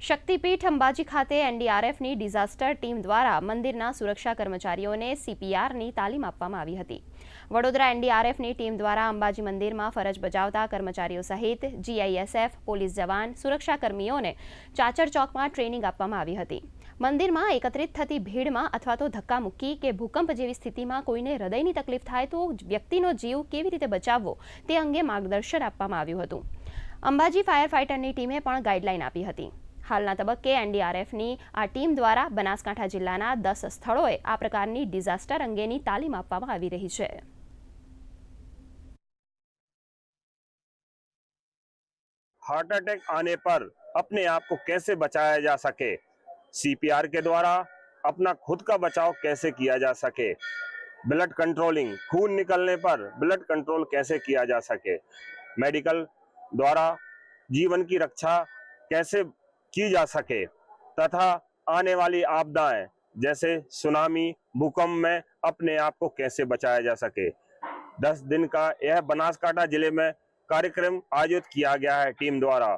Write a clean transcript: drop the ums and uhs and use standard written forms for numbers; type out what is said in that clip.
શક્તિપીઠ અંબાજી ખાતે એનડીઆરએફની disaster team દ્વારા મંદિરના સુરક્ષા કર્મચારીઓને સીપીઆરની તાલીમ આપવામાં આવી હતી। વડોદરા એનડીઆરએફની ટીમ દ્વારા અંબાજી મંદિરમાં ફરજ બજાવતા કર્મચારીઓ સહિત જીઆઈએસએફ, પોલીસ જવાન, સુરક્ષાકર્મીઓને ચાચર ચોકમાં ટ્રેનિંગ આપવામાં આવી હતી। મંદિરમાં એકત્રિત થતી ભીડમાં અથવા તો ધક્કામુક્કી કે ભૂકંપ જેવી સ્થિતિમાં કોઈને હૃદયની તકલીફ થાય તો વ્યક્તિનો જીવ કેવી રીતે બચાવવો તે અંગે માર્ગદર્શન આપવામાં આવ્યું હતું। અંબાજી ફાયર ફાઇટરની ટીમે પણ ગાઈડલાઈન આપી હતી। હાલના તબક્કે એનડીઆરએફની આ ટીમ દ્વારા બનાસકાંઠા જિલ્લાના 10 સ્થળોએ આ પ્રકારની ડિઝાસ્ટર અંગેની તાલીમ આપવામાં આવી રહી છે। हार्ट अटैक आने पर अपने आप को कैसे बचाया जा सके, सीपीआर के द्वारा अपना खुद का बचाव कैसे किया जा सके, ब्लड कंट्रोलिंग, खून निकलने पर ब्लड कंट्रोल कैसे किया जा सके, मेडिकल द्वारा जीवन की रक्षा कैसे की जा सके तथा आने वाली आपदाएं जैसे सुनामी, भूकंप में अपने आप को कैसे बचाया जा सके। 10 दिन का यह बनासकांठा जिले में कार्यक्रम आयोजित किया गया है टीम द्वारा।